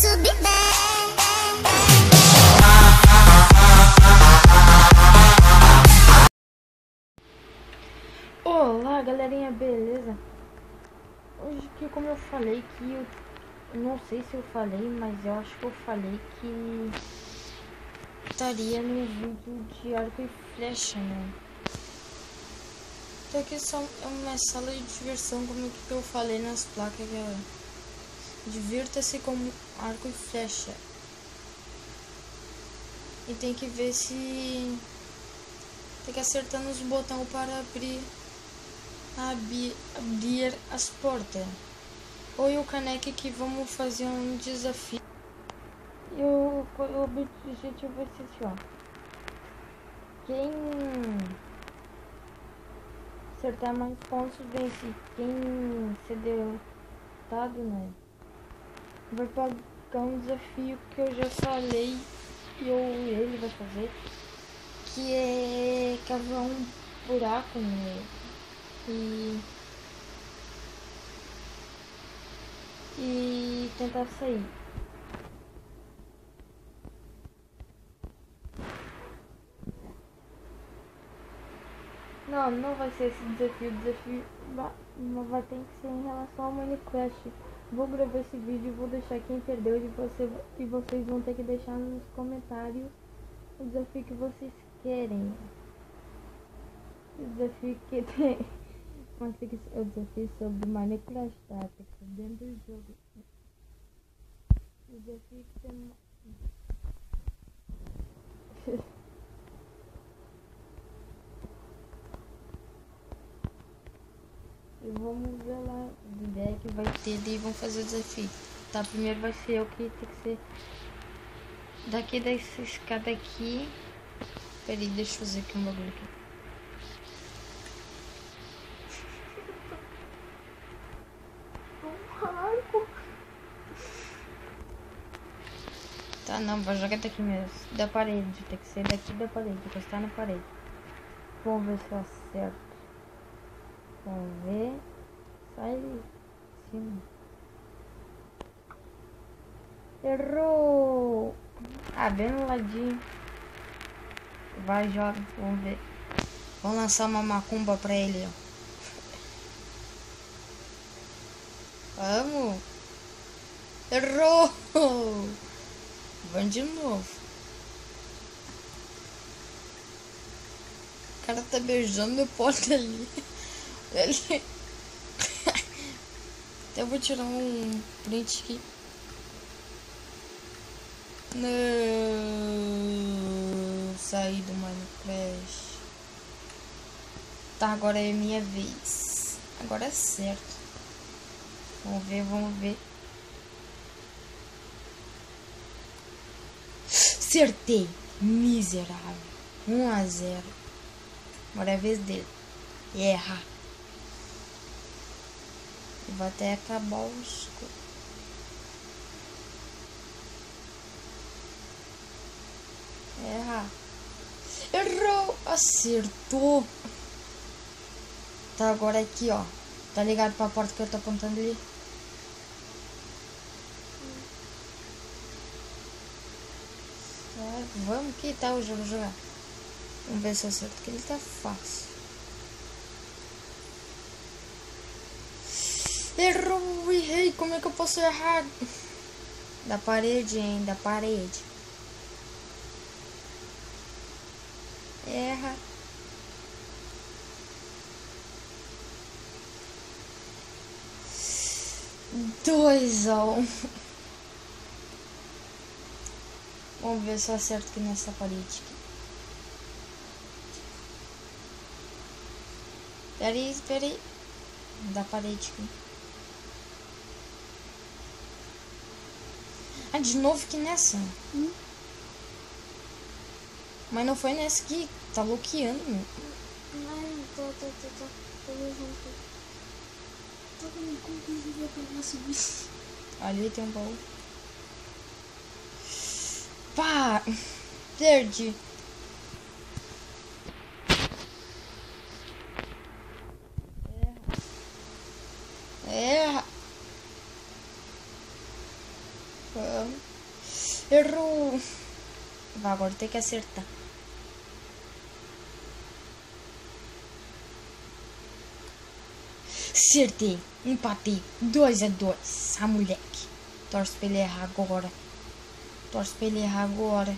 subir bem. Olá galerinha, beleza? Hoje que como eu falei que eu não sei se eu falei, mas eu acho que eu falei que estaria no vídeo de arco e flecha, né? Então aqui só é uma sala de diversão, como que eu falei nas placas, galera. Divirta-se com arco e flecha. E tem que ver se tem que acertar nos botões para abrir as portas. Oi, o Caneque, que vamos fazer um desafio. E o objetivo vai ser assim, ó. Quem acertar mais pontos vence. Quem ser derrotado, né, vai pagar um desafio que eu já falei e ele vai fazer, que é cavar um buraco, né, e tentar sair. Não vai ser esse desafio. O desafio vai ter que ser em relação ao Minecraft. Vou gravar esse vídeo e vou deixar quem perdeu e vocês vão ter que deixar nos comentários o desafio que vocês querem. O desafio que tem. Mas tem que ser o desafio sobre Minecraft, tá? Tem que ser dentro do jogo. O desafio que tem. E vamos ver lá a ideia que vai ter e vão fazer o desafio. Tá, primeiro vai ser eu que tem que ser daqui dessa escada aqui. Peraí, deixa eu fazer aqui um bagulho aqui. Tá, não, vou jogar daqui mesmo. Da parede, tem que ser daqui da parede, encostar na parede. Vamos ver se eu acerto. Vamos ver. Sai de cima. Errou! Ah, bem no ladinho. Vai, joga. Vamos ver. Vamos lançar uma macumba pra ele, ó. Vamos! Errou! Vamos de novo. O cara tá beijando meu pote ali. Ele... Até vou tirar um print aqui. Não, saí do Minecraft. Tá, agora é minha vez. Agora é certo. Vamos ver. Acertei. Miserável. 1-0. Agora é a vez dele. Erra. Vai até acabar o escuro. Erra. Errou. Acertou. Tá, agora aqui, ó. Tá ligado pra porta que eu tô apontando ali? Vamos, que tal o jogo jogar? Vamos ver se eu acerto, porque ele tá fácil. Errou, errei. Como é que eu posso errar? Da parede, hein? Da parede. Erra. Dois a um. Vamos ver se eu acerto aqui nessa parede aqui. Peraí. Da parede aqui. Ah, de novo que nessa. Mas não foi nessa aqui. Tá bloqueando, meu. Ai, tá. Como que eu vou pegar subir? Ali tem um baú. Pá! Perdi. Erra. Errou. Vai, agora tem que acertar. Acertei. Empatei. 2-2. Ah, moleque. Torce pra ele errar agora. Torce pra ele errar agora.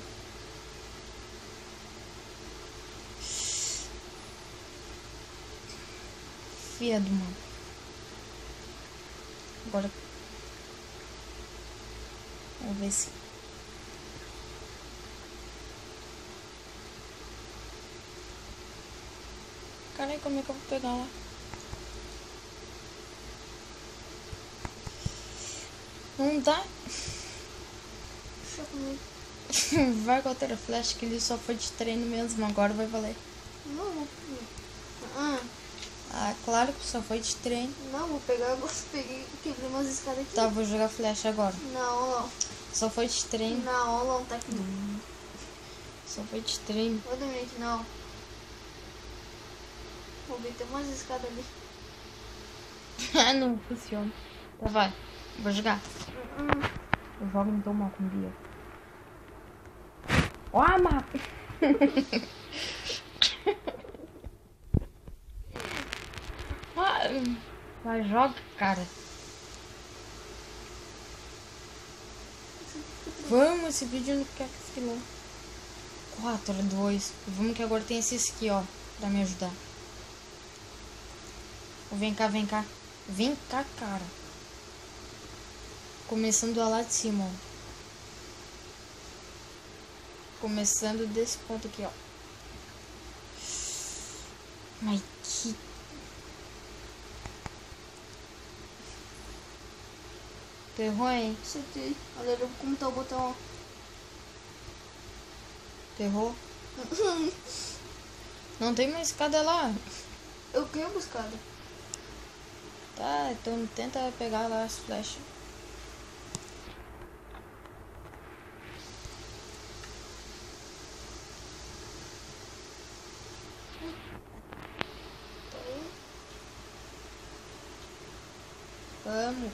Fiedo, mano. Agora. Vamos ver se. Caralho, como é que eu vou pegar lá? Não dá. Deixa comigo. Vai com a outra flash que ele só foi de treino mesmo. Agora vai valer. Não, vou pegar. Ah, claro que só foi de treino. Não, vou pegar. Eu peguei, quebrei umas escadas aqui. Tá, vou jogar flash agora. Não, não. Só foi de treino. Não, não, tá aqui. Só foi de treino. Ô, Dominique, não. Vou ver, tem umas escadas ali. Ah, não funciona. Tá, vai. Vou jogar. Eu jogo então mal com Bia. Ó, mapa. Vai, joga, cara. Vamos, esse vídeo não quer que fique longo. 4-2. Vamos que agora tem esses aqui, ó. Pra me ajudar. Vem cá, vem cá. Vem cá, cara. Começando lá de cima, ó. Começando desse ponto aqui, ó. Mas que... Tu errou, hein? Acertei. Olha como tá o botão. Tu errou? Não tem mais escada lá. Eu queimo escada. Tá, então tenta pegar lá as flechas. Vamos.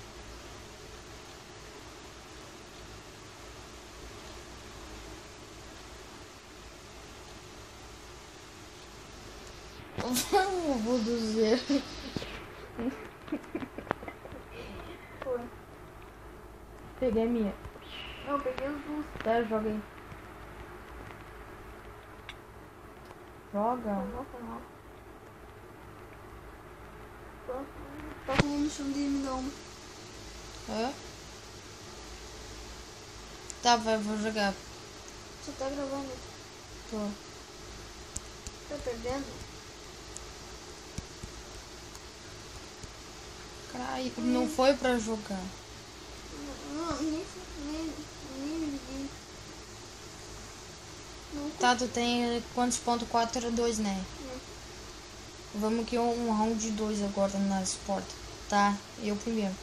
Vou do zero. Foi. Peguei a minha. Não, eu peguei os duas. Tá, joga aí. Joga. Não, foi mal. Tá com um no chão de me dar uma. Hã? Tá, vai, vou jogar. Você tá gravando? Tô. Tá perdendo? Caralho, não foi pra jogar. Não, nem me liguei. Não, Tá, tu tem quantos pontos? 4-2, né? Vamos que um round 2 agora nas portas. Tá, eu primeiro.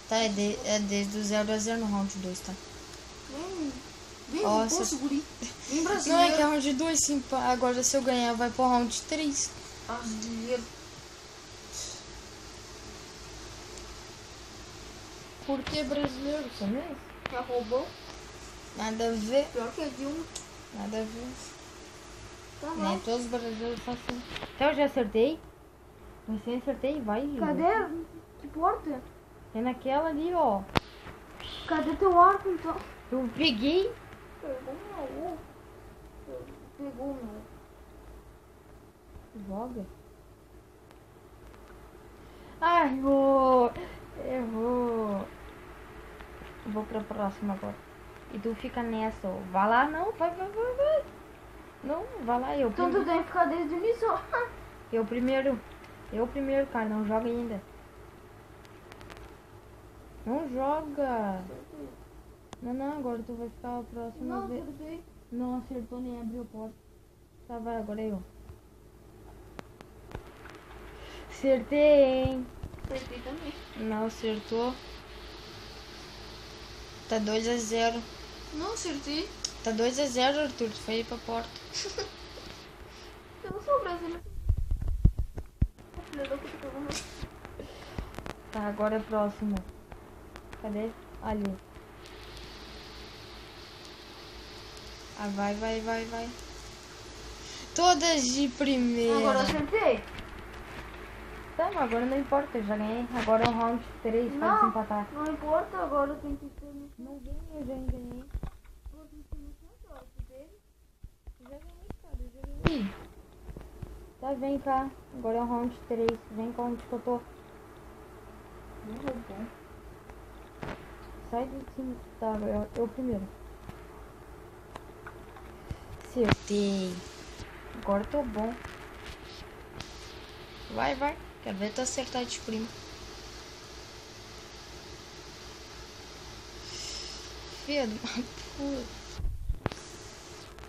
Tá, é desde o 0-0 no round 2, tá? Vem, Nossa. poço, guri. Vem Não, é brasileiro. que é round 2 sim, pá. Agora se eu ganhar vai pro round 3. Brasileiro. Por que brasileiro? Só mesmo? Já roubou? Nada a ver, Pior que a Dilma. nada a ver. Tá Nem lá. todos os brasileiros são assim. Então eu já acertei? Você acertei, vai. Cadê? Que porta? É naquela ali, ó. Cadê teu arco, então? Eu peguei. Pegou meu. Pegou meu. Joga. Ai, errou. Errou. Vou pra próxima agora. E tu fica nessa, ó. Vai lá, não. Vai. Não, vai lá. Eu Então tu primeiro. tem que ficar desde o início. Eu primeiro. Eu primeiro, cara. Não joga ainda. Não joga. Não, agora tu vai ficar a próxima Não, vez. acertei. Não acertou nem abriu a porta. Tá, vai, agora eu. Acertei, hein? Acertei também. Não acertou. Tá 2-0. Não acertei. Tá 2-0, Arthur. Tu foi ir pra porta. Eu não sou brasileiro. Filha da puta, pegou meu. Tá, agora é próximo. Cadê? Ali. Ah, vai. Todas de primeira. Agora eu acertei. Tá, mas agora não importa, eu já ganhei. Agora é o round 3, pode Não. desempatar. Não importa, agora tem que ser no Não ganhei, eu já ganhei. Já ganhei, cara, já ganhei. Tá, vem cá. Agora é o round 3. Vem cá onde que eu tô. Não roubou. Sai de cima. Tá, eu primeiro. Acertei. Agora eu tô bom. Vai. Quero ver tu acertar de prima. Filho de uma puta.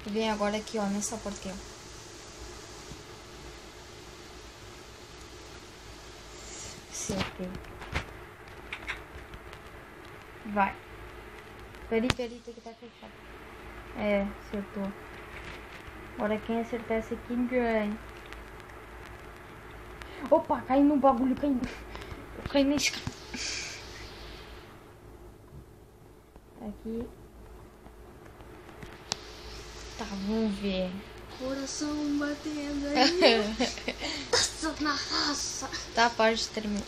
Vem agora aqui, ó, nessa porta aqui, ó. Acertei. Vai. Peraí, tem que estar fechado. É, acertou. Agora quem acertar esse aqui ganha. Opa, caí no bagulho, caí. Eu caí na escada. Aqui. Tá, vamos ver. Coração batendo aí. Nossa, na raça. Tá, pode terminar.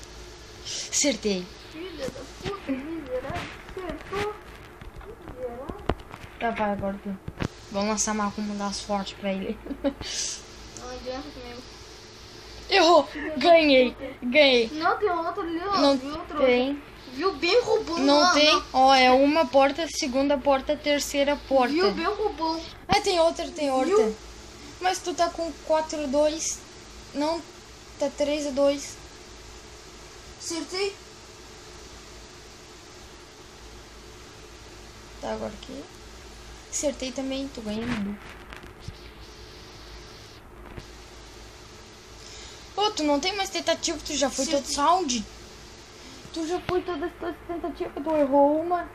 Acertei. Filha da puta, miserável. Acertou. Miserável. Tá, vai agora tu. Vamos lançar uma acúmulo das fortes pra ele. Não adianta comigo. Errou! Ganhei! Não, tem outro ali, ó. Não Viu outro? tem. Viu bem roubando Não lá, tem. Ó, é uma porta, segunda porta, terceira porta. Viu bem roubando. Ah, tem outra. Viu? Mas tu tá com 4-2. Não, tá 3-2. Acertei. Tá, agora aqui. Acertei também, tô ganhando. Ô, tu não tem mais tentativa, tu já foi todo sound. Tu já foi todas as tuas tentativas, tu errou uma.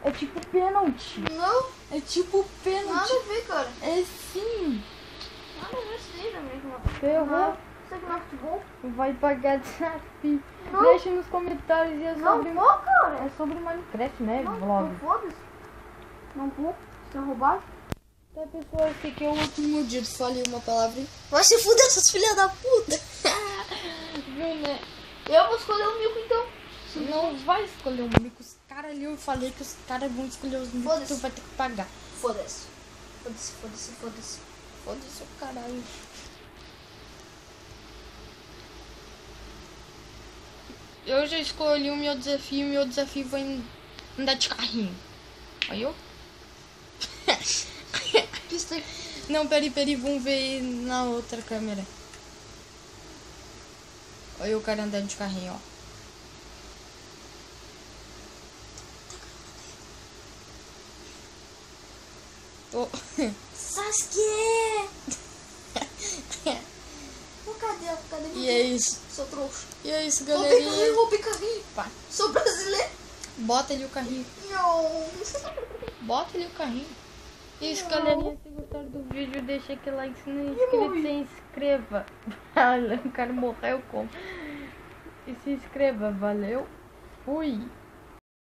É tipo pênalti. Não, É tipo pênalti. nada a ver, cara. É sim. Nada a ver seja mesmo. Tu errou. Isso aqui não é futebol? Vai pagar desafio. Não. Deixa nos comentários e é Não sobre, vou, cara. é sobre Minecraft, né? Não, Vlog. não foda-se. Não vou. Você é roubado? Tá, pessoal, esse aqui é o último dia. Falei uma palavra. Vai se fuder, essas filhas da puta. Viu, né? Eu vou escolher o mico, então. Não vai escolher um mico. Os caras ali, eu falei que os caras vão escolher os micos. Foda-se. Tu vai ter que pagar. Foda-se. Foda-se. Foda-se o caralho. Eu já escolhi o meu desafio. Meu desafio vai andar de carrinho. Olha eu. Pista. Não, peraí, vamos ver na outra câmera. Olha o cara andando de carrinho, ó. Tô. Sasuke! Cadê? E é isso. Sou trouxa. E é isso, Roubei galerinha. carrinho. Pá, Sou brasileiro. bota ali o carrinho. Não. Bota ali o carrinho. E isso, galerinha. Se gostaram do vídeo, deixa aquele like. Se não é inscrito, se inscreva. O cara morreu como? E se inscreva, valeu. Fui.